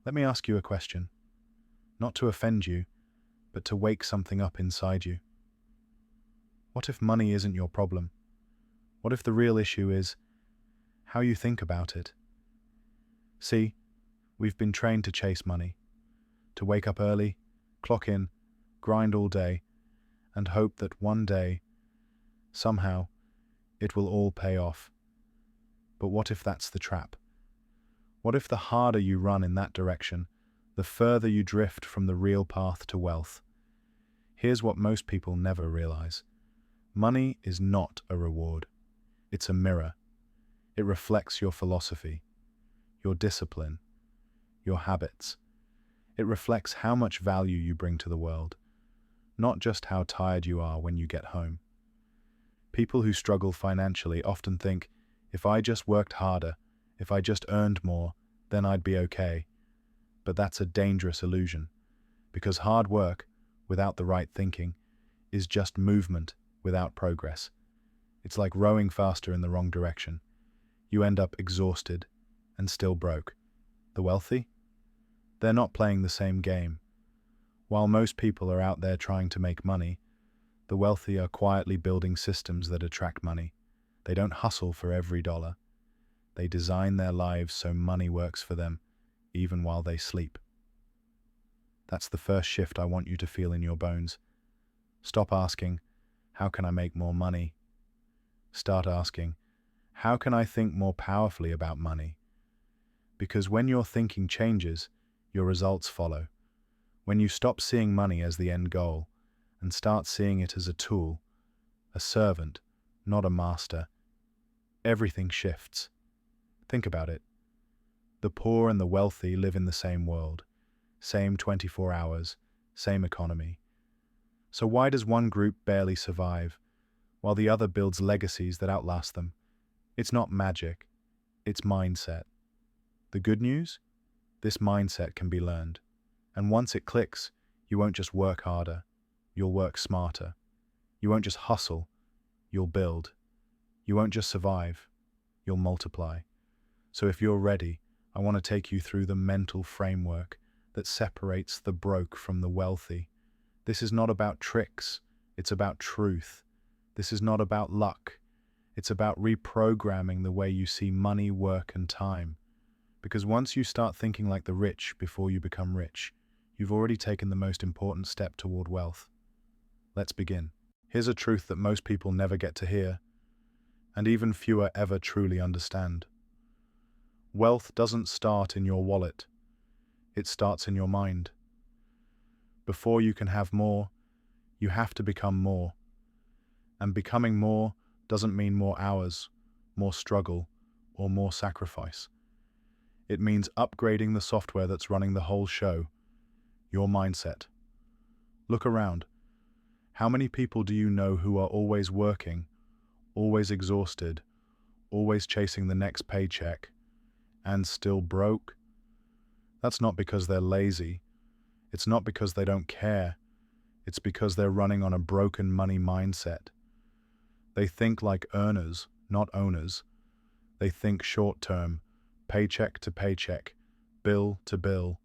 Let me ask you a question, not to offend you, but to wake something up inside you. What if money isn't your problem? What if the real issue is how you think about it? See, we've been trained to chase money, to wake up early, clock in, grind all day, and hope that one day, somehow, it will all pay off. But what if that's the trap? What if the harder you run in that direction, the further you drift from the real path to wealth? Here's what most people never realize. Money is not a reward. It's a mirror. It reflects your philosophy, your discipline, your habits. It reflects how much value you bring to the world, not just how tired you are when you get home. People who struggle financially often think, if I just worked harder, if I just earned more, then I'd be okay. But that's a dangerous illusion, because hard work, without the right thinking, is just movement without progress. It's like rowing faster in the wrong direction. You end up exhausted and still broke. The wealthy? They're not playing the same game. While most people are out there trying to make money, the wealthy are quietly building systems that attract money. They don't hustle for every dollar. They design their lives so money works for them, even while they sleep. That's the first shift I want you to feel in your bones. Stop asking, how can I make more money? Start asking, how can I think more powerfully about money? Because when your thinking changes, your results follow. When you stop seeing money as the end goal and start seeing it as a tool, a servant, not a master, everything shifts. Think about it. The poor and the wealthy live in the same world, same 24 hours, same economy. So why does one group barely survive, while the other builds legacies that outlast them? It's not magic, it's mindset. The good news? This mindset can be learned. And once it clicks, you won't just work harder, you'll work smarter. You won't just hustle, you'll build. You won't just survive, you'll multiply. So if you're ready, I want to take you through the mental framework that separates the broke from the wealthy. This is not about tricks, it's about truth. This is not about luck, it's about reprogramming the way you see money, work, and time. Because once you start thinking like the rich before you become rich, you've already taken the most important step toward wealth. Let's begin. Here's a truth that most people never get to hear, and even fewer ever truly understand. Wealth doesn't start in your wallet, it starts in your mind. Before you can have more, you have to become more. And becoming more doesn't mean more hours, more struggle, or more sacrifice. It means upgrading the software that's running the whole show, your mindset. Look around. How many people do you know who are always working, always exhausted, always chasing the next paycheck, and still broke? That's not because they're lazy. It's not because they don't care. It's because they're running on a broken money mindset. They think like earners, not owners. They think short-term, paycheck to paycheck, bill to bill.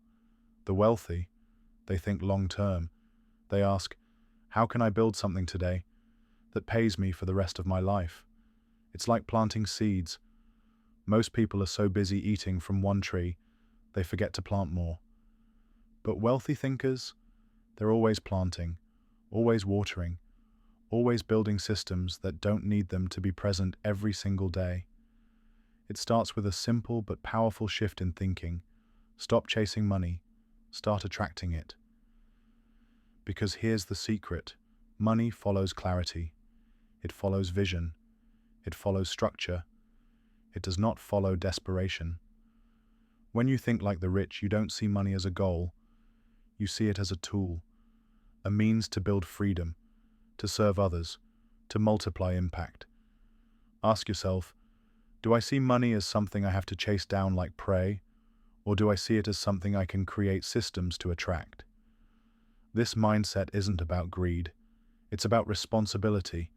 The wealthy, they think long-term. They ask, how can I build something today that pays me for the rest of my life? It's like planting seeds. Most people are so busy eating from one tree, they forget to plant more. But wealthy thinkers, they're always planting, always watering, always building systems that don't need them to be present every single day. It starts with a simple but powerful shift in thinking. Stop chasing money, start attracting it. Because here's the secret. Money follows clarity. It follows vision. It follows structure. It does not follow desperation. When you think like the rich, you don't see money as a goal. You see it as a tool, a means to build freedom, to serve others, to multiply impact. Ask yourself, do I see money as something I have to chase down like prey, or do I see it as something I can create systems to attract? This mindset isn't about greed. It's about responsibility.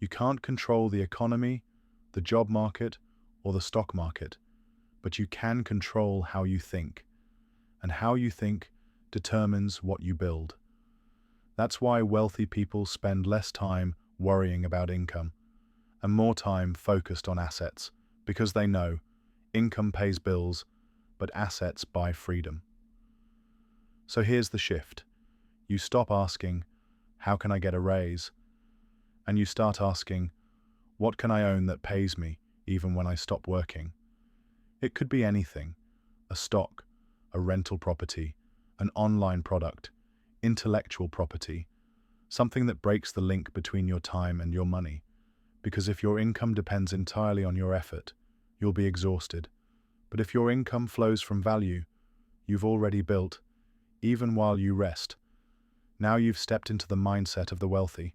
You can't control the economy, the job market, or the stock market, but you can control how you think. and how you think determines what you build. That's why wealthy people spend less time worrying about income and more time focused on assets, because they know income pays bills, but assets buy freedom. So here's the shift. You stop asking, how can I get a raise? And you start asking, what can I own that pays me even when I stop working? It could be anything: a stock, a rental property, an online product, intellectual property, something that breaks the link between your time and your money. Because if your income depends entirely on your effort, you'll be exhausted. But if your income flows from value you've already built, even while you rest, now you've stepped into the mindset of the wealthy.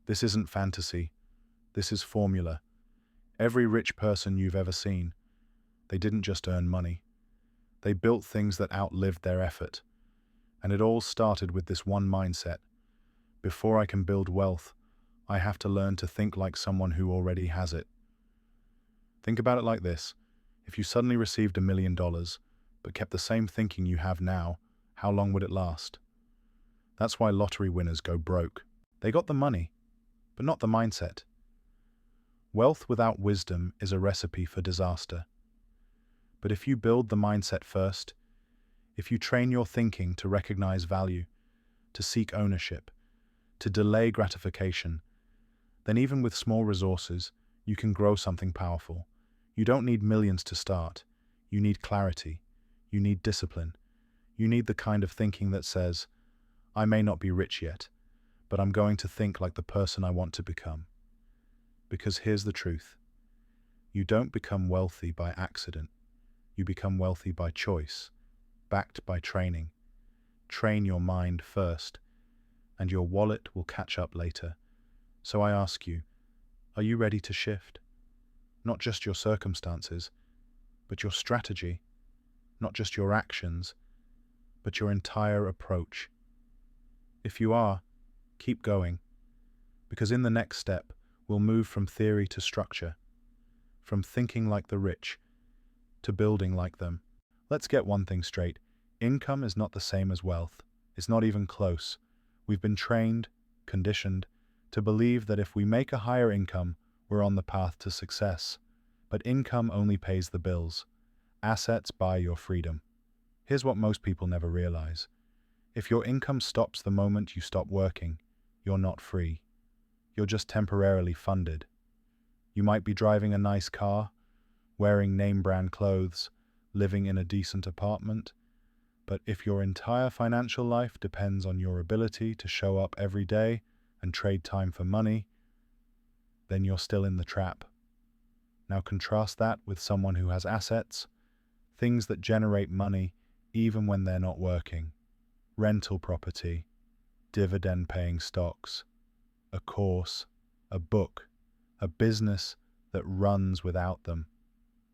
This isn't fantasy. This is formula. Every rich person you've ever seen, they didn't just earn money. They built things that outlived their effort. And it all started with this one mindset. Before I can build wealth, I have to learn to think like someone who already has it. Think about it like this. If you suddenly received $1 million, but kept the same thinking you have now, how long would it last? That's why lottery winners go broke. They got the money, but not the mindset. Wealth without wisdom is a recipe for disaster. But if you build the mindset first, if you train your thinking to recognize value, to seek ownership, to delay gratification, then even with small resources, you can grow something powerful. You don't need millions to start. You need clarity. You need discipline. You need the kind of thinking that says, I may not be rich yet, but I'm going to think like the person I want to become. Because here's the truth. You don't become wealthy by accident. You become wealthy by choice, backed by training. Train your mind first, and your wallet will catch up later. So I ask you, are you ready to shift? Not just your circumstances, but your strategy. Not just your actions, but your entire approach. If you are, keep going, because in the next step, we'll move from theory to structure, from thinking like the rich to building like them. Let's get one thing straight. Income is not the same as wealth. It's not even close. We've been trained, conditioned, to believe that if we make a higher income, we're on the path to success. But income only pays the bills. Assets buy your freedom. Here's what most people never realize. If your income stops the moment you stop working, you're not free. You're just temporarily funded. You might be driving a nice car, wearing name-brand clothes, living in a decent apartment, but if your entire financial life depends on your ability to show up every day and trade time for money, then you're still in the trap. Now contrast that with someone who has assets, things that generate money even when they're not working. Rental property, dividend-paying stocks, a course, a book, a business that runs without them.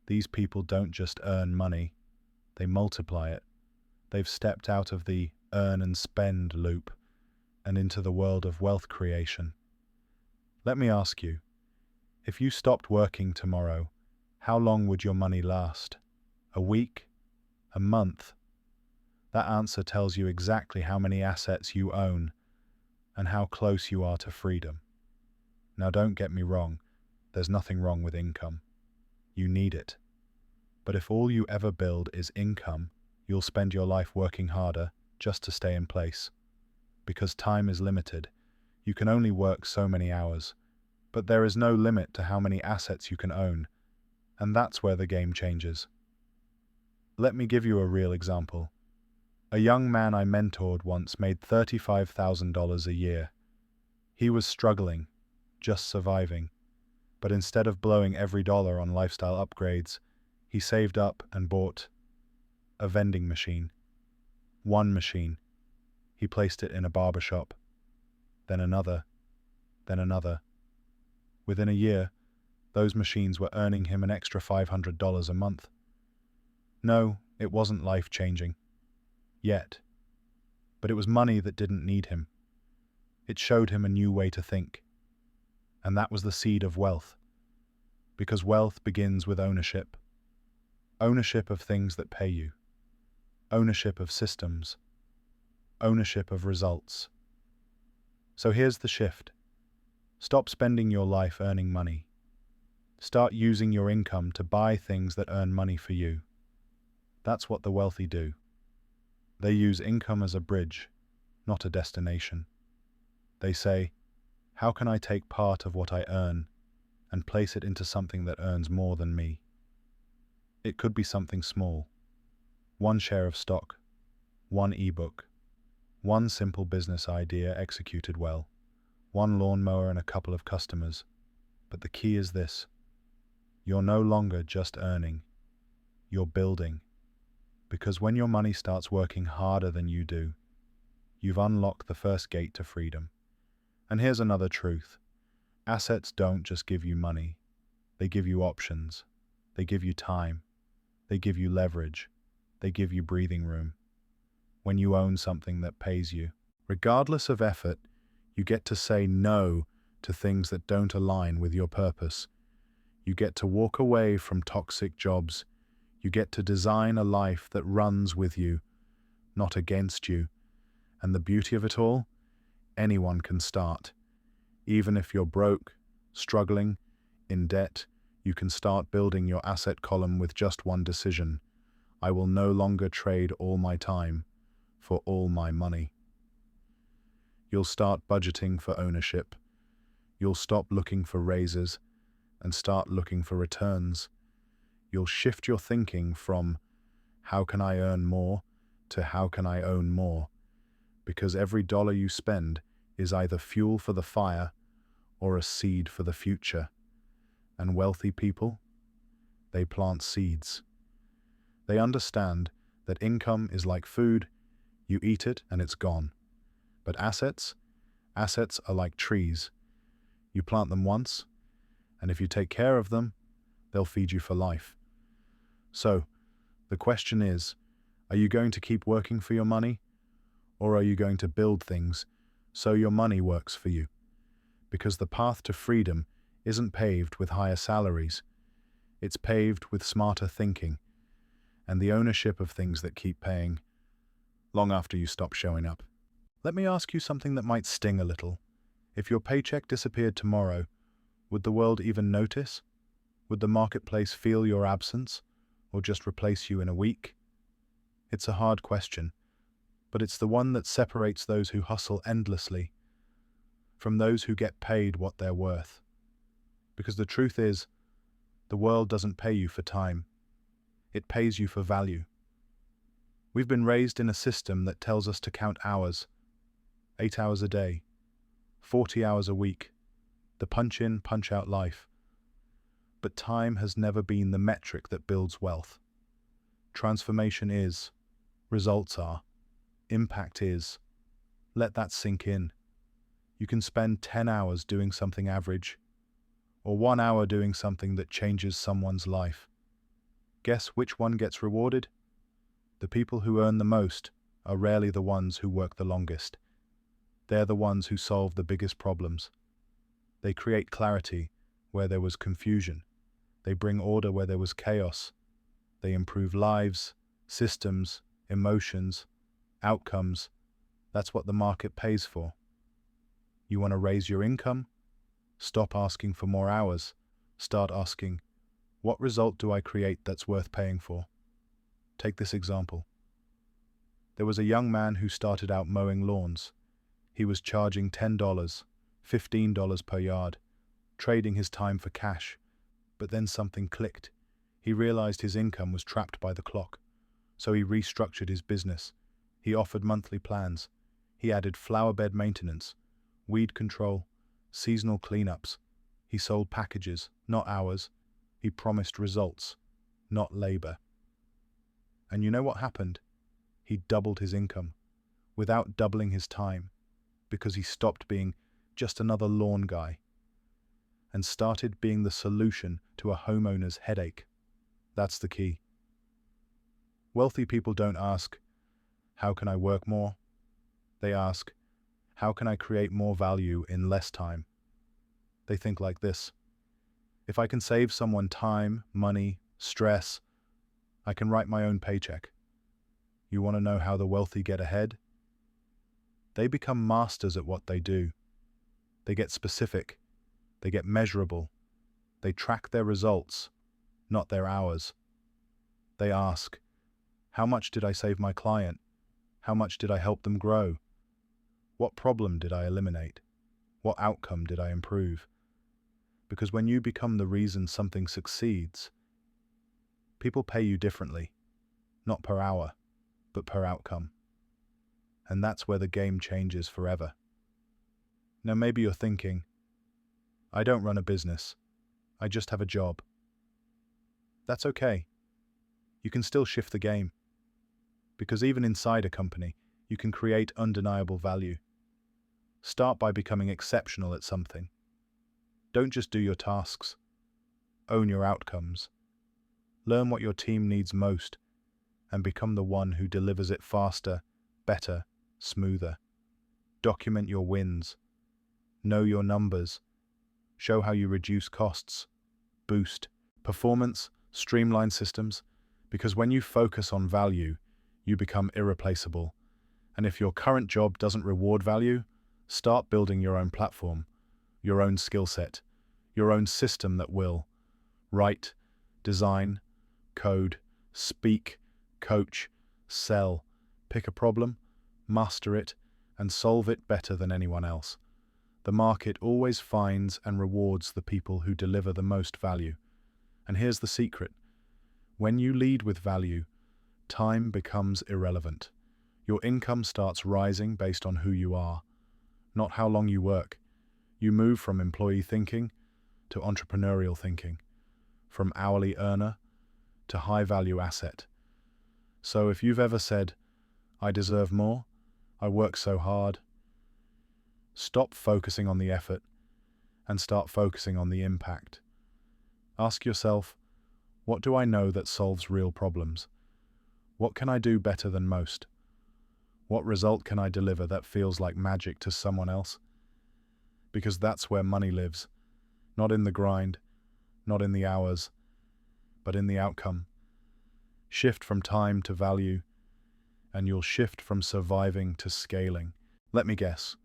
These people don't just earn money, they multiply it. They've stepped out of the earn and spend loop and into the world of wealth creation. Let me ask you, if you stopped working tomorrow, how long would your money last? A week? A month? That answer tells you exactly how many assets you own and how close you are to freedom. Now don't get me wrong, there's nothing wrong with income. You need it. But if all you ever build is income, you'll spend your life working harder just to stay in place. Because time is limited, you can only work so many hours. But there is no limit to how many assets you can own, and that's where the game changes. Let me give you a real example. A young man I mentored once made $35,000 a year. He was struggling, just surviving. But instead of blowing every dollar on lifestyle upgrades, he saved up and bought a vending machine. One machine. He placed it in a barber shop. Then another. Then another. Within a year, those machines were earning him an extra $500 a month. No, it wasn't life-changing. Yet. But it was money that didn't need him. It showed him a new way to think. And that was the seed of wealth. Because wealth begins with ownership. Ownership of things that pay you. ownership of systems, ownership of results. So here's the shift. Stop spending your life earning money. Start using your income to buy things that earn money for you. That's what the wealthy do. They use income as a bridge, not a destination. They say, how can I take part of what I earn and place it into something that earns more than me? It could be something small. One share of stock, one ebook, one simple business idea executed well, one lawnmower and a couple of customers. But the key is this. You're no longer just earning. You're building. Because when your money starts working harder than you do, you've unlocked the first gate to freedom. And here's another truth. Assets don't just give you money. They give you options. They give you time. They give you leverage. They give you breathing room. When you own something that pays you, regardless of effort, you get to say no to things that don't align with your purpose. You get to walk away from toxic jobs. You get to design a life that runs with you, not against you. And the beauty of it all? Anyone can start. Even if you're broke, struggling, in debt, you can start building your asset column with just one decision. I will no longer trade all my time for all my money. You'll start budgeting for ownership. You'll stop looking for raises and start looking for returns. You'll shift your thinking from how can I earn more to how can I own more, because every dollar you spend is either fuel for the fire or a seed for the future. And wealthy people, they plant seeds. They understand that income is like food. You eat it and it's gone. But assets are like trees. You plant them once, and if you take care of them, they'll feed you for life. So, the question is, are you going to keep working for your money, or are you going to build things so your money works for you? Because the path to freedom isn't paved with higher salaries. It's paved with smarter thinking and the ownership of things that keep paying long after you stop showing up. Let me ask you something that might sting a little. If your paycheck disappeared tomorrow, would the world even notice? Would the marketplace feel your absence, or just replace you in a week? It's a hard question, but it's the one that separates those who hustle endlessly from those who get paid what they're worth. Because the truth is, the world doesn't pay you for time. It pays you for value. We've been raised in a system that tells us to count hours, 8 hours a day, 40 hours a week, the punch-in, punch-out life. But time has never been the metric that builds wealth. Transformation is, results are, impact is. Let that sink in. You can spend 10 hours doing something average, or 1 hour doing something that changes someone's life. Guess which one gets rewarded? The people who earn the most are rarely the ones who work the longest. They're the ones who solve the biggest problems. They create clarity where there was confusion. They bring order where there was chaos. They improve lives, systems, emotions, outcomes. That's what the market pays for. You want to raise your income? Stop asking for more hours. Start asking, what result do I create that's worth paying for? Take this example. There was a young man who started out mowing lawns. He was charging $10, $15 per yard, trading his time for cash. But then something clicked. He realized his income was trapped by the clock. So he restructured his business. He offered monthly plans. He added flower bed maintenance, weed control, seasonal cleanups. He sold packages, not hours. He promised results, not labor. And you know what happened? He doubled his income without doubling his time, because he stopped being just another lawn guy and started being the solution to a homeowner's headache. That's the key. Wealthy people don't ask, how can I work more? They ask, how can I create more value in less time? They think like this. If I can save someone time, money, stress, I can write my own paycheck. You want to know how the wealthy get ahead? They become masters at what they do. They get specific. They get measurable. They track their results, not their hours. They ask, how much did I save my client? How much did I help them grow? What problem did I eliminate? What outcome did I improve? Because when you become the reason something succeeds, people pay you differently, not per hour, but per outcome. And that's where the game changes forever. Now maybe you're thinking, I don't run a business. I just have a job. That's okay. You can still shift the game. Because even inside a company, you can create undeniable value. Start by becoming exceptional at something. Don't just do your tasks. Own your outcomes. Learn what your team needs most and become the one who delivers it faster, better, smoother. Document your wins. Know your numbers. Show how you reduce costs, boost performance, streamline systems, because when you focus on value, you become irreplaceable. And if your current job doesn't reward value, start building your own platform, your own skill set, your own system that will write, design, code, speak, coach, sell, pick a problem, master it, and solve it better than anyone else. The market always finds and rewards the people who deliver the most value. And here's the secret. When you lead with value, time becomes irrelevant. Your income starts rising based on who you are, not how long you work. You move from employee thinking to entrepreneurial thinking, from hourly earner to high-value asset. So if you've ever said, I deserve more, I work so hard, stop focusing on the effort and start focusing on the impact. Ask yourself, what do I know that solves real problems? What can I do better than most? What result can I deliver that feels like magic to someone else? Because that's where money lives, not in the grind, not in the hours, but in the outcome. Shift from time to value, and you'll shift from surviving to scaling. Let me guess.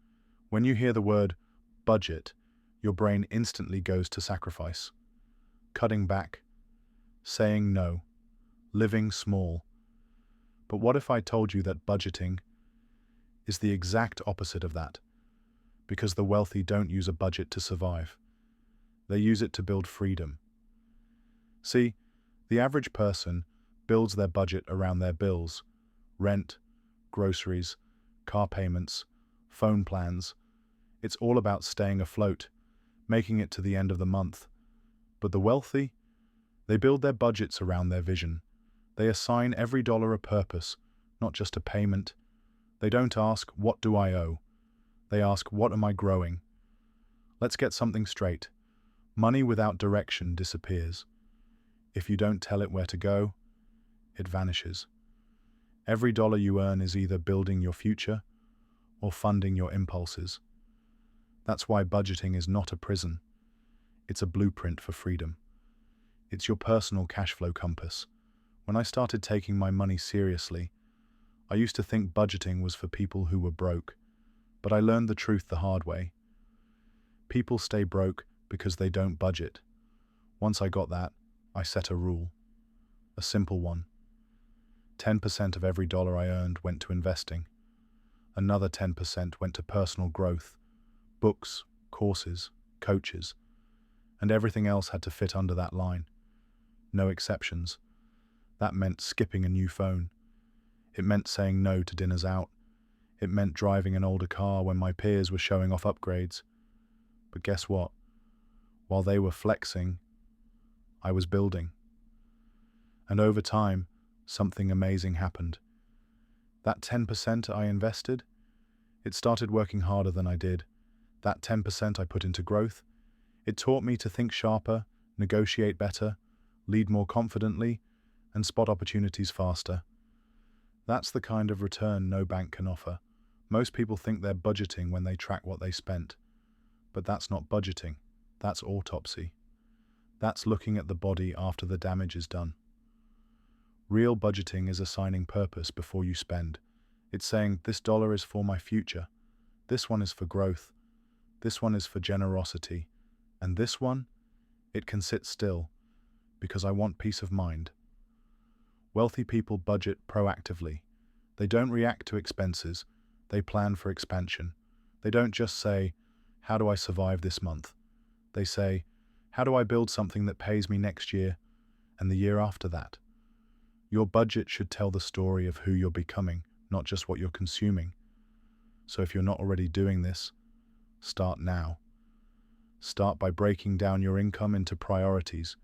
When you hear the word budget, your brain instantly goes to sacrifice. Cutting back, saying no, living small. But what if I told you that budgeting is the exact opposite of that? Because the wealthy don't use a budget to survive. They use it to build freedom. See, the average person builds their budget around their bills, rent, groceries, car payments, phone plans. It's all about staying afloat, making it to the end of the month. But the wealthy, they build their budgets around their vision. They assign every dollar a purpose, not just a payment. They don't ask, what do I owe? They ask, what am I growing? Let's get something straight. Money without direction disappears. If you don't tell it where to go, it vanishes. Every dollar you earn is either building your future or funding your impulses. That's why budgeting is not a prison. It's a blueprint for freedom. It's your personal cash flow compass. When I started taking my money seriously, I used to think budgeting was for people who were broke, but I learned the truth the hard way. People stay broke because they don't budget. Once I got that, I set a rule. A simple one. 10% of every dollar I earned went to investing. Another 10% went to personal growth, books, courses, coaches, and everything else had to fit under that line. No exceptions. That meant skipping a new phone. It meant saying no to dinners out. It meant driving an older car when my peers were showing off upgrades. But guess what? While they were flexing, I was building. And over time, something amazing happened. That 10% I invested, it started working harder than I did. That 10% I put into growth, it taught me to think sharper, negotiate better, lead more confidently, and spot opportunities faster. That's the kind of return no bank can offer. Most people think they're budgeting when they track what they spent. But that's not budgeting. That's autopsy. That's looking at the body after the damage is done. Real budgeting is assigning purpose before you spend. It's saying, this dollar is for my future, this one is for growth, this one is for generosity, and this one, it can sit still, because I want peace of mind. Wealthy people budget proactively. They don't react to expenses, they plan for expansion. They don't just say, how do I survive this month? They say, how do I build something that pays me next year and the year after that? Your budget should tell the story of who you're becoming, not just what you're consuming. So if you're not already doing this, start now. Start by breaking down your income into priorities.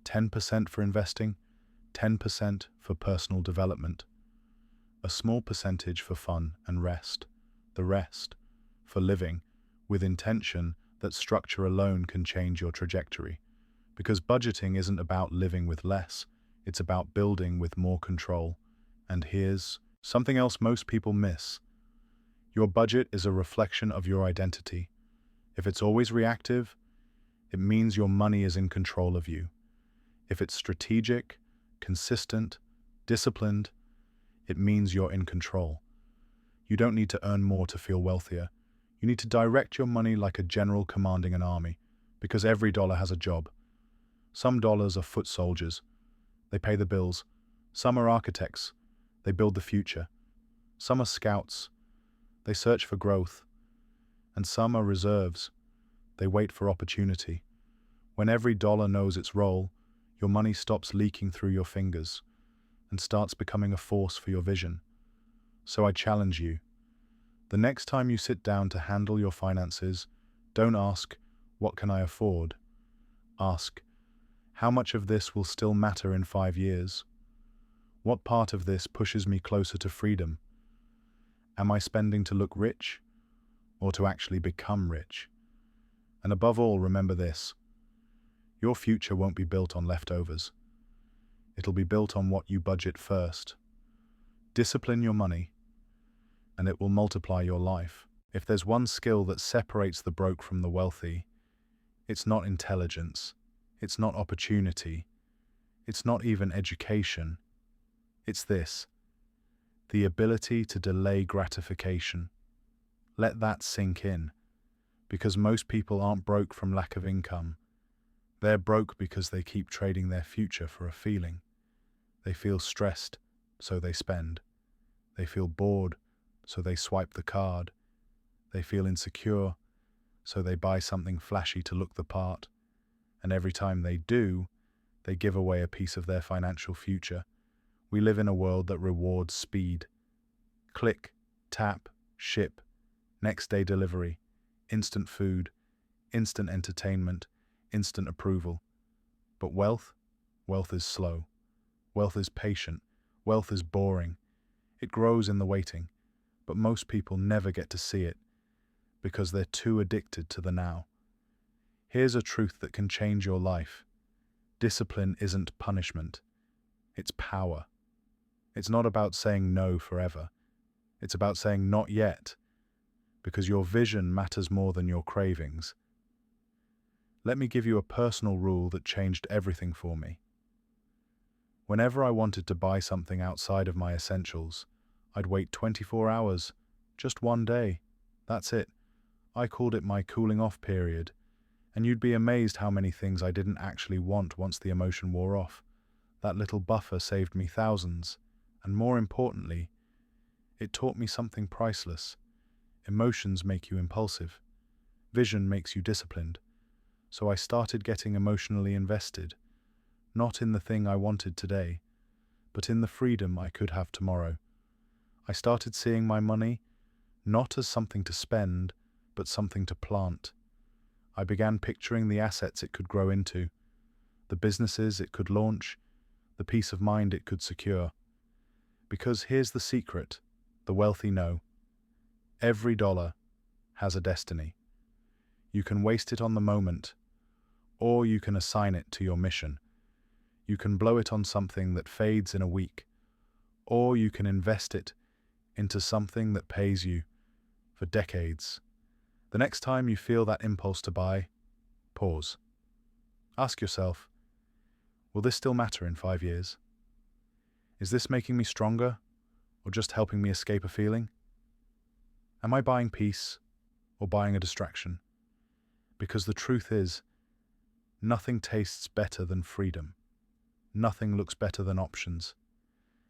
10% for investing, 10% for personal development, a small percentage for fun and rest, the rest for living with intention that structure alone can change your trajectory. Because budgeting isn't about living with less, it's about building with more control. And here's something else most people miss. Your budget is a reflection of your identity. If it's always reactive, it means your money is in control of you. If it's strategic, consistent, disciplined, it means you're in control. You don't need to earn more to feel wealthier. You need to direct your money like a general commanding an army, because every dollar has a job. Some dollars are foot soldiers. They pay the bills. Some are architects. They build the future. Some are scouts. They search for growth. And some are reserves. They wait for opportunity. When every dollar knows its role, your money stops leaking through your fingers and starts becoming a force for your vision. So I challenge you. The next time you sit down to handle your finances, don't ask, what can I afford? Ask, how much of this will still matter in 5 years? What part of this pushes me closer to freedom? Am I spending to look rich or to actually become rich? And above all, remember this. Your future won't be built on leftovers. It'll be built on what you budget first. Discipline your money, and it will multiply your life. If there's one skill that separates the broke from the wealthy, it's not intelligence, it's not opportunity, it's not even education. It's this, the ability to delay gratification. Let that sink in, because most people aren't broke from lack of income. They're broke because they keep trading their future for a feeling. They feel stressed, so they spend. They feel bored, so they swipe the card. They feel insecure, so they buy something flashy to look the part. And every time they do, they give away a piece of their financial future. We live in a world that rewards speed. Click, tap, ship, next day delivery, instant food, instant entertainment, instant approval. But wealth is slow. Wealth is patient. Wealth is boring. It grows in the waiting, but most people never get to see it because they're too addicted to the now. Here's a truth that can change your life. Discipline isn't punishment. It's power. It's not about saying no forever. It's about saying not yet, because your vision matters more than your cravings. Let me give you a personal rule that changed everything for me. Whenever I wanted to buy something outside of my essentials, I'd wait 24 hours, just one day. That's it. I called it my cooling off period, and you'd be amazed how many things I didn't actually want once the emotion wore off. That little buffer saved me thousands, and more importantly, it taught me something priceless. Emotions make you impulsive. Vision makes you disciplined. So I started getting emotionally invested, not in the thing I wanted today, but in the freedom I could have tomorrow. I started seeing my money not as something to spend, but something to plant. I began picturing the assets it could grow into, the businesses it could launch, the peace of mind it could secure. Because here's the secret, the wealthy know. Every dollar has a destiny. You can waste it on the moment, or you can assign it to your mission. You can blow it on something that fades in a week, or you can invest it into something that pays you for decades. The next time you feel that impulse to buy, pause. Ask yourself, will this still matter in 5 years? Is this making me stronger, or just helping me escape a feeling? Am I buying peace, or buying a distraction? Because the truth is, nothing tastes better than freedom. Nothing looks better than options.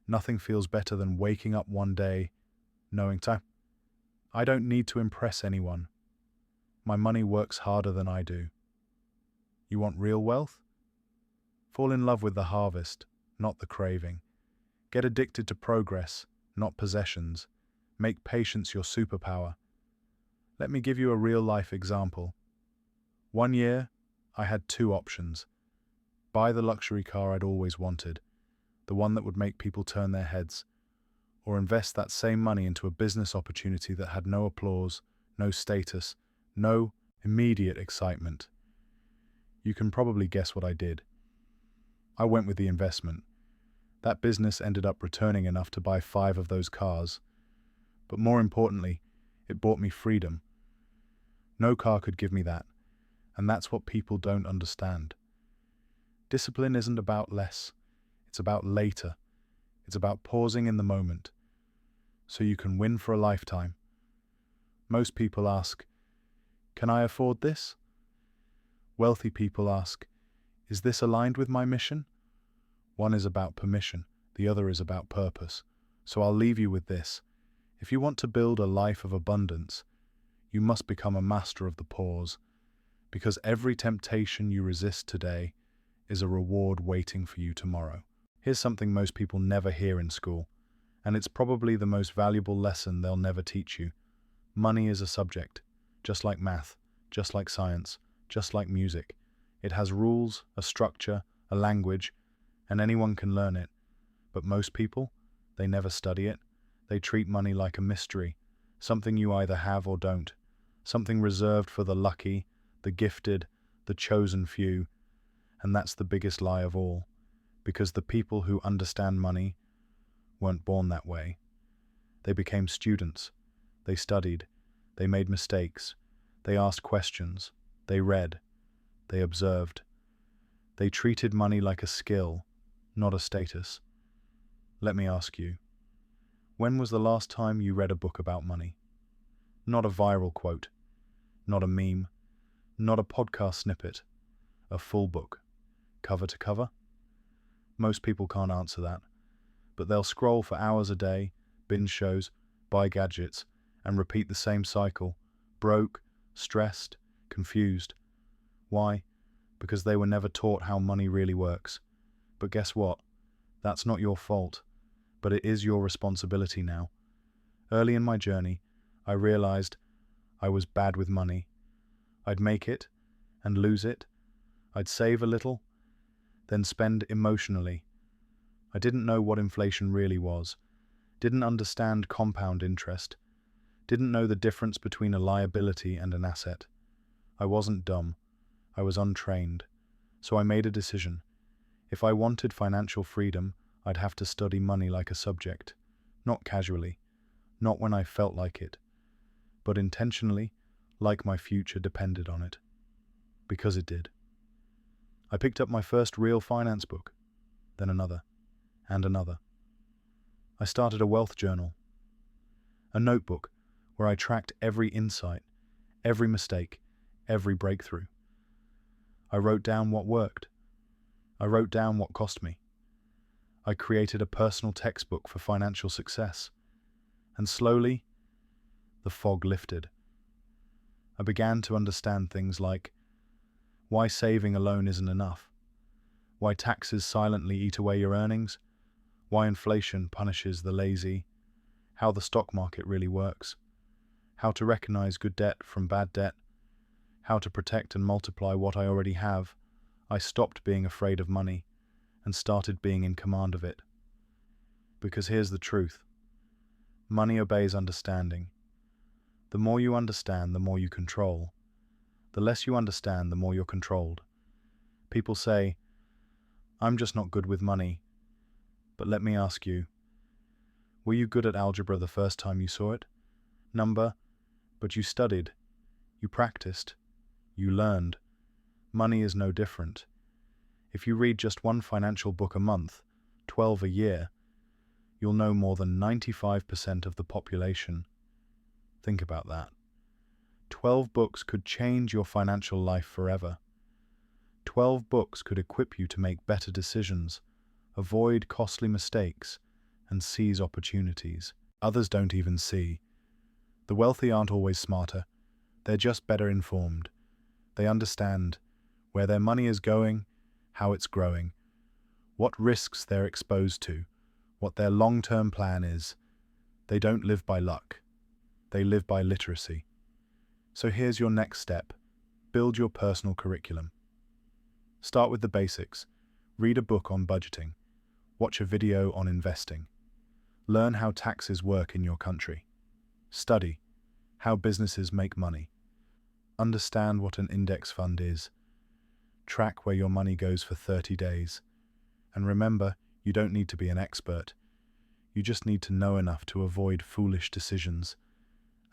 Nothing feels better than waking up one day knowing I don't need to impress anyone. My money works harder than I do. You want real wealth? Fall in love with the harvest, not the craving. Get addicted to progress, not possessions. Make patience your superpower. Let me give you a real-life example. One year, I had two options. Buy the luxury car I'd always wanted, the one that would make people turn their heads, or invest that same money into a business opportunity that had no applause, no status, no immediate excitement. You can probably guess what I did. I went with the investment. That business ended up returning enough to buy 5 of those cars. But more importantly, it bought me freedom. No car could give me that, and that's what people don't understand. Discipline isn't about less, it's about later. It's about pausing in the moment, so you can win for a lifetime. Most people ask, can I afford this? Wealthy people ask, is this aligned with my mission? One is about permission, the other is about purpose. So I'll leave you with this. If you want to build a life of abundance, you must become a master of the pause, because every temptation you resist today is a reward waiting for you tomorrow. Here's something most people never hear in school, and it's probably the most valuable lesson they'll never teach you. Money is a subject, just like math, just like science, just like music. It has rules, a structure, a language, and anyone can learn it. But most people, they never study it. They treat money like a mystery, something you either have or don't, something reserved for the lucky, the gifted, the chosen few. And that's the biggest lie of all, because the people who understand money weren't born that way. They became students. They studied. They made mistakes. They asked questions. They read. They observed. They treated money like a skill, not a status. Let me ask you, when was the last time you read a book about money? Not a viral quote, not a meme, not a podcast snippet, a full book, cover to cover? Most people can't answer that, but they'll scroll for hours a day, binge shows, buy gadgets, and repeat the same cycle, broke, stressed, confused. Why? Because they were never taught how money really works. But guess what? That's not your fault, but it is your responsibility now. Early in my journey, I realized I was bad with money. I'd make it and lose it. I'd save a little, then spend emotionally. I didn't know what inflation really was, didn't understand compound interest, didn't know the difference between a liability and an asset. I wasn't dumb. I was untrained. So I made a decision. If I wanted financial freedom, I'd have to study money like a subject, not casually, not when I felt like it, but intentionally, like my future depended on it. Because it did. I picked up my first real finance book, then another, and another. I started a wealth journal, a notebook where I tracked every insight, every mistake, every breakthrough. I wrote down what worked. I wrote down what cost me. I created a personal textbook for financial success. And slowly, the fog lifted. I began to understand things like why saving alone isn't enough, why taxes silently eat away your earnings, why inflation punishes the lazy, how the stock market really works, how to recognize good debt from bad debt, how to protect and multiply what I already have. I stopped being afraid of money and started being in command of it. Because here's the truth. Money obeys understanding. The more you understand, the more you control. The less you understand, the more you're controlled. People say, I'm just not good with money. But let me ask you, were you good at algebra the first time you saw it? Number, but you studied, you practiced, you learned. Money is no different. If you read just one financial book a month, 12 a year, you'll know more than 95% of the population. Think about that. 12 books could change your financial life forever. 12 books could equip you to make better decisions, avoid costly mistakes, and seize opportunities others don't even see. The wealthy aren't always smarter, they're just better informed. They understand where their money is going, how it's growing, what risks they're exposed to, what their long-term plan is. They don't live by luck, they live by literacy. So here's your next step. Build your personal curriculum. Start with the basics. Read a book on budgeting. Watch a video on investing. Learn how taxes work in your country. Study how businesses make money. Understand what an index fund is. Track where your money goes for 30 days. And remember, you don't need to be an expert. You just need to know enough to avoid foolish decisions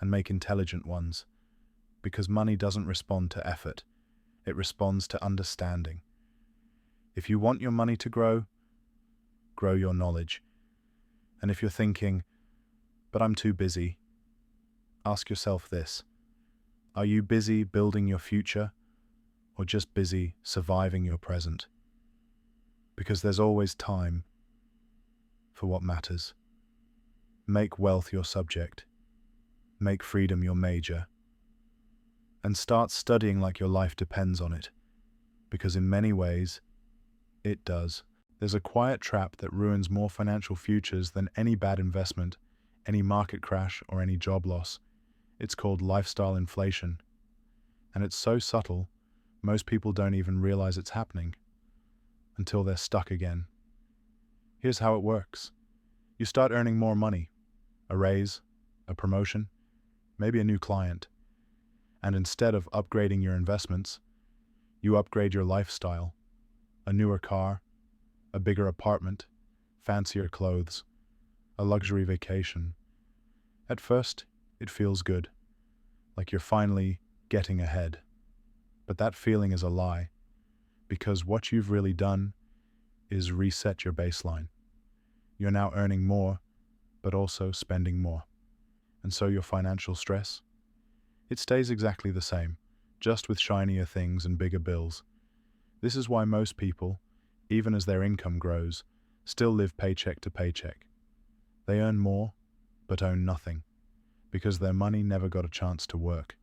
and make intelligent ones. Because money doesn't respond to effort, it responds to understanding. If you want your money to grow, grow your knowledge. And if you're thinking, but I'm too busy, ask yourself this. Are you busy building your future or just busy surviving your present? Because there's always time for what matters. Make wealth your subject. Make freedom your major. And start studying like your life depends on it. Because in many ways, it does. There's a quiet trap that ruins more financial futures than any bad investment, any market crash, or any job loss. It's called lifestyle inflation. And it's so subtle, most people don't even realize it's happening until they're stuck again. Here's how it works. You start earning more money, a raise, a promotion, maybe a new client. And instead of upgrading your investments, you upgrade your lifestyle, a newer car, a bigger apartment, fancier clothes, a luxury vacation. At first, it feels good, like you're finally getting ahead. But that feeling is a lie, because what you've really done is reset your baseline. You're now earning more, but also spending more. And so your financial stress, it stays exactly the same, just with shinier things and bigger bills. This is why most people, even as their income grows, still live paycheck to paycheck. They earn more, but own nothing, because their money never got a chance to work.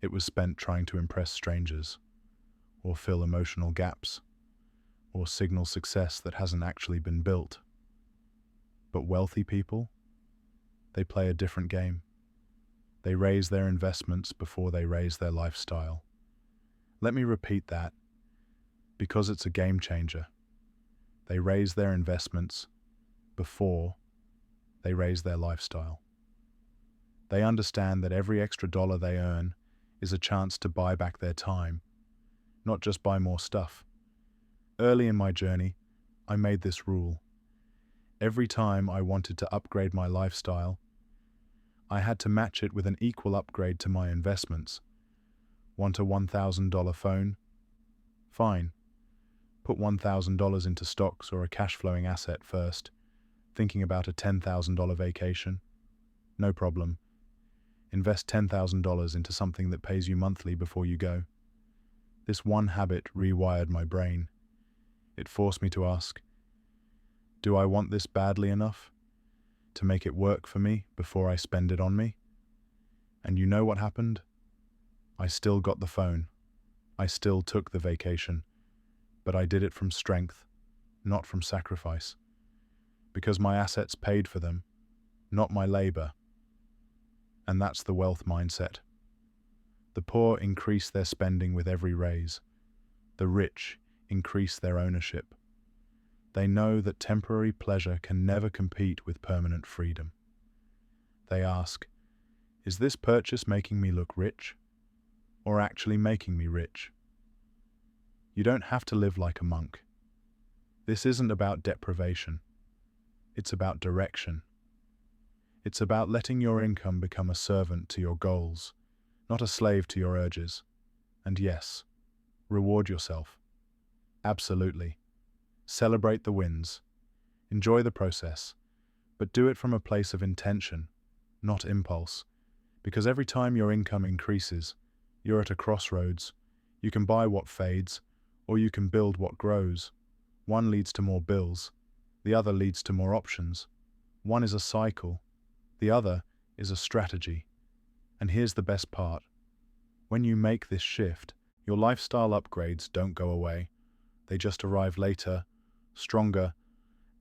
It was spent trying to impress strangers, or fill emotional gaps, or signal success that hasn't actually been built. But wealthy people, they play a different game. They raise their investments before they raise their lifestyle. Let me repeat that, because it's a game changer. They raise their investments before they raise their lifestyle. They understand that every extra dollar they earn is a chance to buy back their time, not just buy more stuff. Early in my journey, I made this rule. Every time I wanted to upgrade my lifestyle, I had to match it with an equal upgrade to my investments. Want a $1,000 phone? Fine. Put $1,000 into stocks or a cash-flowing asset first. Thinking about a $10,000 vacation? No problem. Invest $10,000 into something that pays you monthly before you go. This one habit rewired my brain. It forced me to ask, do I want this badly enough to make it work for me before I spend it on me? And you know what happened? I still got the phone. I still took the vacation. But I did it from strength, not from sacrifice. Because my assets paid for them, not my labor. And that's the wealth mindset. The poor increase their spending with every raise. The rich increase their ownership. They know that temporary pleasure can never compete with permanent freedom. They ask, is this purchase making me look rich, or actually making me rich? You don't have to live like a monk. This isn't about deprivation. It's about direction. It's about letting your income become a servant to your goals, not a slave to your urges. And yes, reward yourself. Absolutely. Celebrate the wins. Enjoy the process. But do it from a place of intention, not impulse. Because every time your income increases, you're at a crossroads. You can buy what fades, or you can build what grows. One leads to more bills, the other leads to more options. One is a cycle, the other is a strategy. And here's the best part. When you make this shift, your lifestyle upgrades don't go away. They just arrive later, stronger,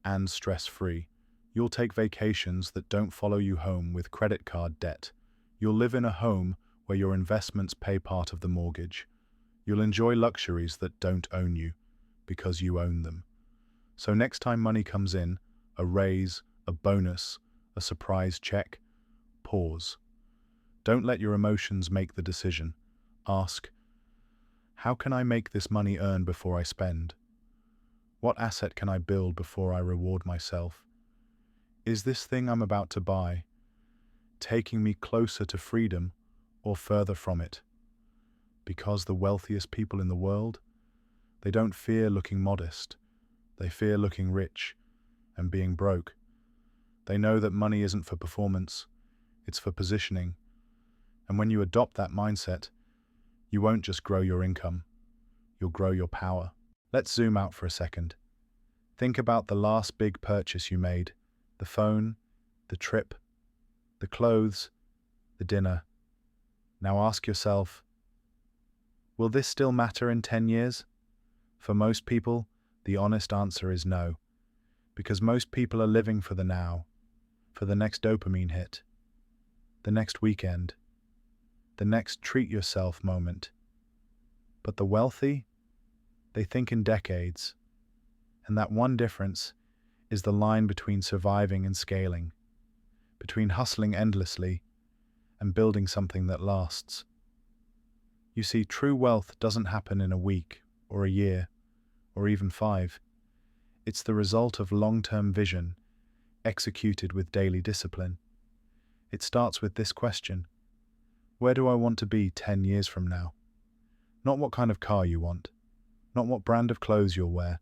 and stress-free. You'll take vacations that don't follow you home with credit card debt. You'll live in a home where your investments pay part of the mortgage. You'll enjoy luxuries that don't own you, because you own them. So next time money comes in, a raise, a bonus, a surprise check, pause. Don't let your emotions make the decision. Ask, how can I make this money earn before I spend? What asset can I build before I reward myself? Is this thing I'm about to buy taking me closer to freedom or further from it? Because the wealthiest people in the world, they don't fear looking modest. They fear looking rich and being broke. They know that money isn't for performance, it's for positioning. And when you adopt that mindset, you won't just grow your income, you'll grow your power. Let's zoom out for a second. Think about the last big purchase you made. The phone, the trip, the clothes, the dinner. Now ask yourself, will this still matter in 10 years? For most people, the honest answer is no. Because most people are living for the now, for the next dopamine hit, the next weekend, the next treat yourself moment. But the wealthy, they think in decades. And that one difference is the line between surviving and scaling, between hustling endlessly and building something that lasts. You see, true wealth doesn't happen in a week or a year or even 5. It's the result of long-term vision executed with daily discipline. It starts with this question: where do I want to be 10 years from now? Not what kind of car you want, not what brand of clothes you'll wear,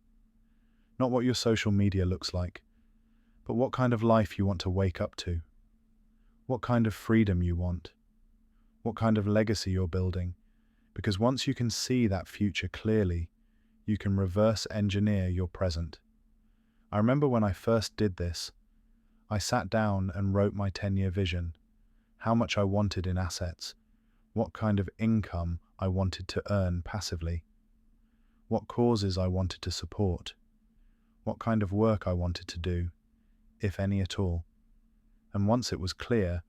not what your social media looks like, but what kind of life you want to wake up to, what kind of freedom you want, what kind of legacy you're building. Because once you can see that future clearly, you can reverse engineer your present. I remember when I first did this, I sat down and wrote my 10-year vision, how much I wanted in assets, what kind of income I wanted to earn passively, what causes I wanted to support, what kind of work I wanted to do, if any at all. And once it was clear,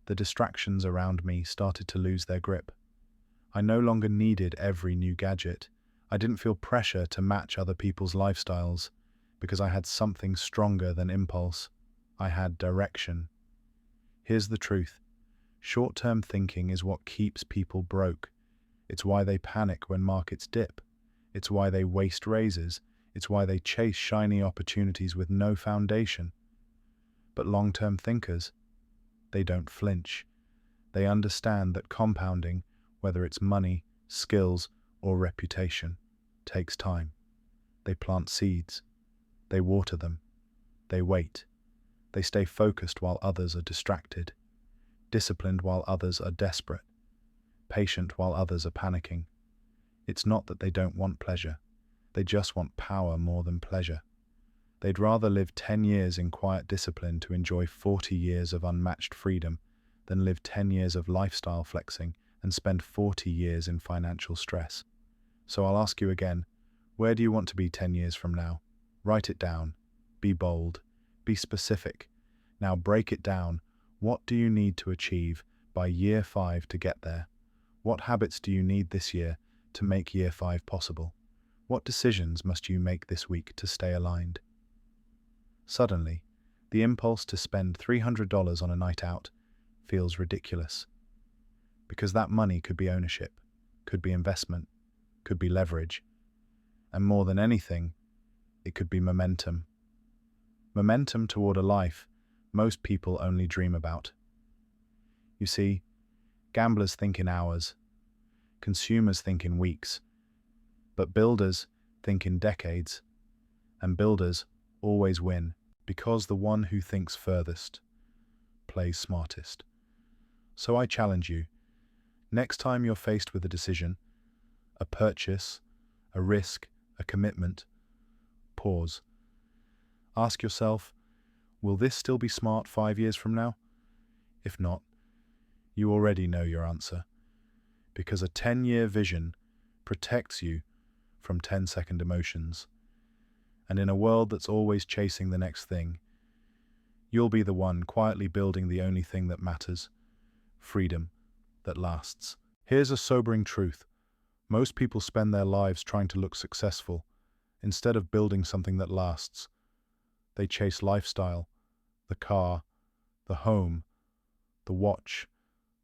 the distractions around me started to lose their grip. I no longer needed every new gadget. I didn't feel pressure to match other people's lifestyles because I had something stronger than impulse. I had direction. Here's the truth. Short-term thinking is what keeps people broke. It's why they panic when markets dip. It's why they waste raises. It's why they chase shiny opportunities with no foundation. But long-term thinkers, they don't flinch. They understand that compounding, whether it's money, skills, or reputation, takes time. They plant seeds. They water them. They wait. They stay focused while others are distracted. Disciplined while others are desperate. Patient while others are panicking. It's not that they don't want pleasure. They just want power more than pleasure. They'd rather live 10 years in quiet discipline to enjoy 40 years of unmatched freedom than live 10 years of lifestyle flexing and spend 40 years in financial stress. So I'll ask you again, where do you want to be 10 years from now? Write it down. Be bold. Be specific. Now break it down. What do you need to achieve by year 5 to get there? What habits do you need this year to make year 5 possible? What decisions must you make this week to stay aligned? Suddenly, the impulse to spend $300 on a night out feels ridiculous. Because that money could be ownership, could be investment, could be leverage, and more than anything, it could be momentum. Momentum toward a life most people only dream about. You see, gamblers think in hours, consumers think in weeks, but builders think in decades, and builders always win. Because the one who thinks furthest plays smartest. So I challenge you, next time you're faced with a decision, a purchase, a risk, a commitment, pause. Ask yourself, will this still be smart 5 years from now? If not, you already know your answer, because a 10-year vision protects you from 10-second emotions. And in a world that's always chasing the next thing, you'll be the one quietly building the only thing that matters, freedom that lasts. Here's a sobering truth. Most people spend their lives trying to look successful instead of building something that lasts. They chase lifestyle, the car, the home, the watch,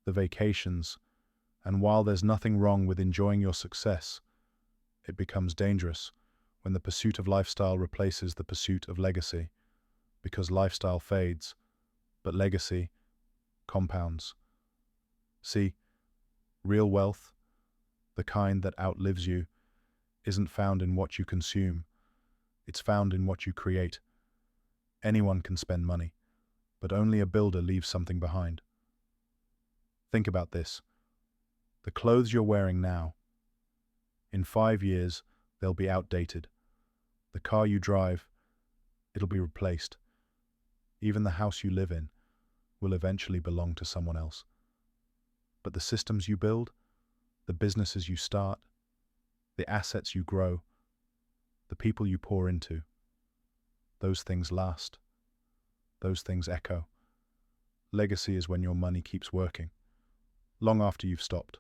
the vacations, and while there's nothing wrong with enjoying your success, it becomes dangerous when the pursuit of lifestyle replaces the pursuit of legacy, because lifestyle fades, but legacy compounds. See, real wealth, the kind that outlives you, isn't found in what you consume. It's found in what you create. Anyone can spend money, but only a builder leaves something behind. Think about this. The clothes you're wearing now, in 5 years, they'll be outdated. The car you drive, it'll be replaced. Even the house you live in will eventually belong to someone else. But the systems you build, the businesses you start, the assets you grow, the people you pour into, those things last. Those things echo. Legacy is when your money keeps working, long after you've stopped.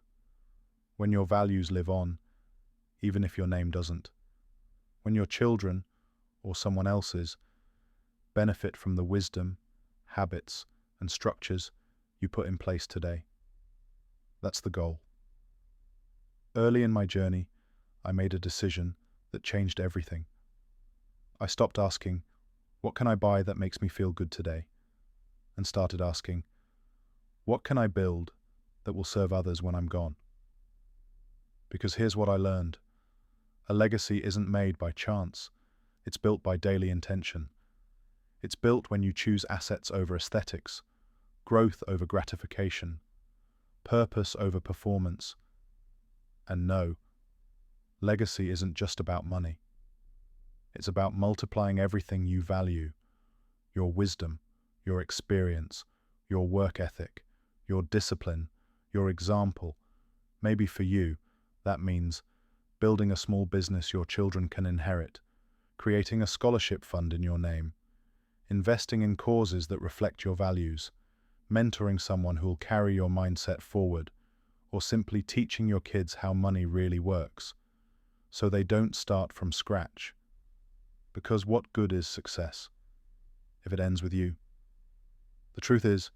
When your values live on, even if your name doesn't. When your children, or someone else's, benefit from the wisdom, habits, and structures you put in place today. That's the goal. Early in my journey, I made a decision that changed everything. I stopped asking, what can I buy that makes me feel good today? And started asking, what can I build that will serve others when I'm gone? Because here's what I learned. A legacy isn't made by chance. It's built by daily intention. It's built when you choose assets over aesthetics, growth over gratification, purpose over performance. And no, legacy isn't just about money. It's about multiplying everything you value, your wisdom, your experience, your work ethic, your discipline, your example. Maybe for you, that means building a small business your children can inherit, creating a scholarship fund in your name, investing in causes that reflect your values, mentoring someone who will carry your mindset forward, or simply teaching your kids how money really works, so they don't start from scratch. Because what good is success if it ends with you? The truth is,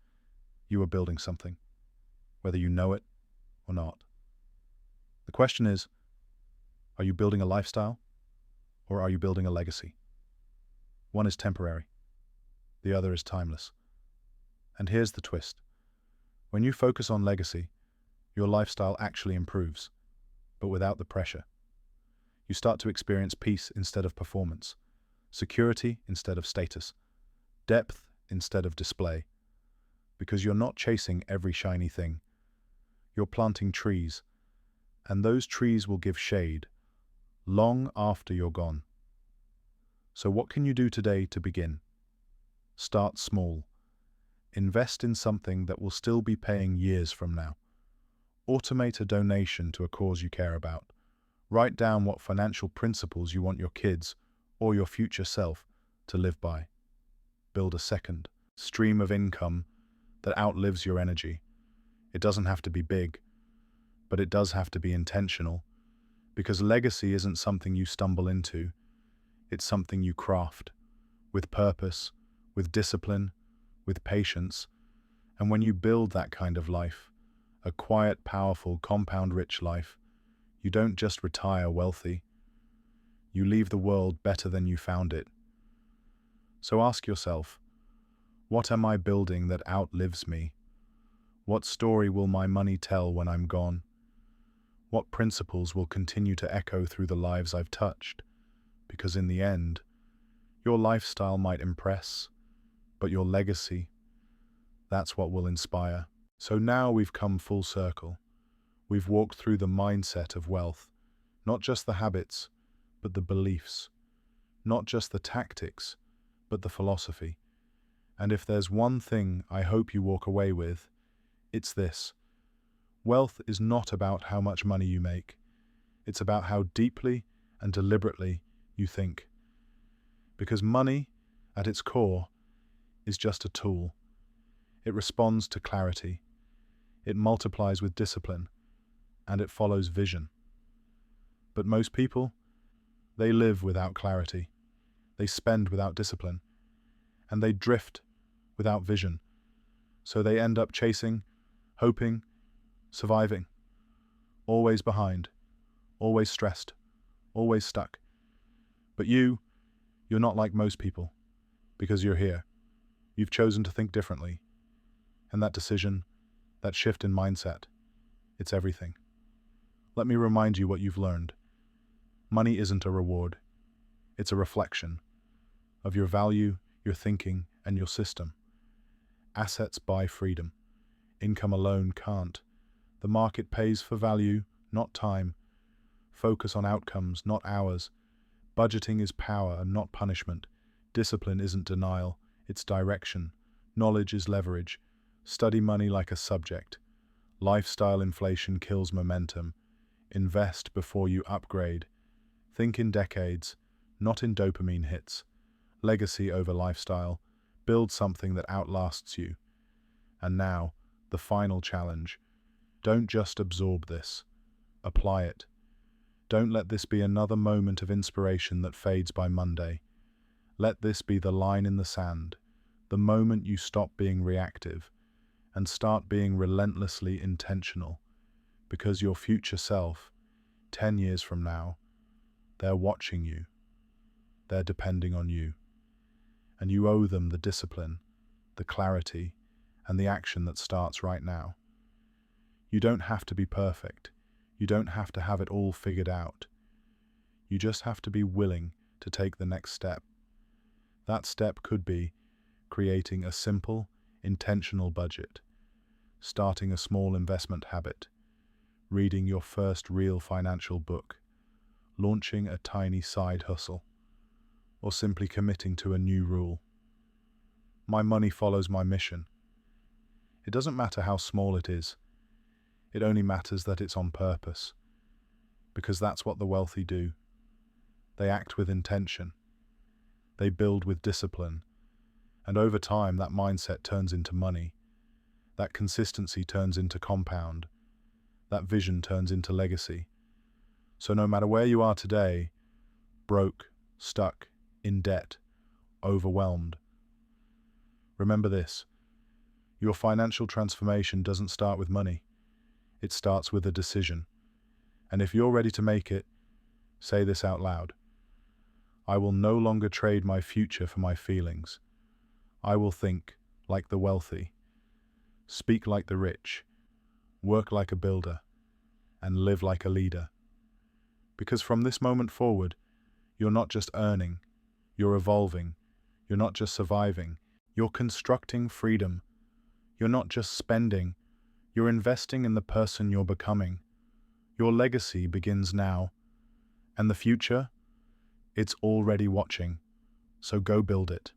you are building something, whether you know it or not. The question is, are you building a lifestyle, or are you building a legacy? One is temporary, the other is timeless. And here's the twist. When you focus on legacy, your lifestyle actually improves, but without the pressure. You start to experience peace instead of performance, security instead of status, depth instead of display, because you're not chasing every shiny thing. You're planting trees, and those trees will give shade long after you're gone. So what can you do today to begin? Start small. Invest in something that will still be paying years from now. Automate a donation to a cause you care about. Write down what financial principles you want your kids or your future self to live by. Build a second stream of income that outlives your energy. It doesn't have to be big, but it does have to be intentional, because legacy isn't something you stumble into. It's something you craft, with purpose, with discipline, with patience. And when you build that kind of life, a quiet, powerful, compound-rich life, you don't just retire wealthy. You leave the world better than you found it. So ask yourself, what am I building that outlives me? What story will my money tell when I'm gone? What principles will continue to echo through the lives I've touched? Because in the end, Your lifestyle might impress, but your legacy, that's what will inspire. So now we've come full circle. We've walked through the mindset of wealth, not just the habits, but the beliefs, not just the tactics, but the philosophy. And if there's one thing I hope you walk away with, it's this. Wealth is not about how much money you make. It's about how deeply and deliberately you think. Because money, at its core, is just a tool. It responds to clarity. It multiplies with discipline, and it follows vision. But most people, they live without clarity. They spend without discipline, and they drift without vision. So they end up chasing, hoping, surviving, always behind, always stressed, always stuck. But you're not like most people, because you're here. You've chosen to think differently. And that decision, that shift in mindset, it's everything. Let me remind you what you've learned. Money isn't a reward. It's a reflection of your value, your thinking, and your system. Assets buy freedom. Income alone can't. The market pays for value, not time. Focus on outcomes, not hours. Budgeting is power, not punishment. Discipline isn't denial, it's direction. Knowledge is leverage. Study money like a subject. Lifestyle inflation kills momentum. Invest before you upgrade. Think in decades, not in dopamine hits. Legacy over lifestyle. Build something that outlasts you. And now, the final challenge. Don't just absorb this. Apply it. Don't let this be another moment of inspiration that fades by Monday. Let this be the line in the sand, the moment you stop being reactive and start being relentlessly intentional. Because your future self, 10 years from now, they're watching you. They're depending on you. And you owe them the discipline, the clarity, and the action that starts right now. You don't have to be perfect. You don't have to have it all figured out. You just have to be willing to take the next step. That step could be creating a simple, intentional budget, starting a small investment habit, reading your first real financial book, launching a tiny side hustle, or simply committing to a new rule. My money follows my mission. It doesn't matter how small it is. It only matters that it's on purpose, because that's what the wealthy do. They act with intention. They build with discipline. And over time, that mindset turns into money. That consistency turns into compound. That vision turns into legacy. So no matter where you are today, broke, stuck, in debt, overwhelmed, remember this. Your financial transformation doesn't start with money. It starts with a decision. And if you're ready to make it, say this out loud. I will no longer trade my future for my feelings. I will think like the wealthy, speak like the rich, work like a builder, and live like a leader. Because from this moment forward, you're not just earning, you're evolving. You're not just surviving, you're constructing freedom. You're not just spending, you're investing in the person you're becoming. Your legacy begins now, and the future, it's already watching. So go build it.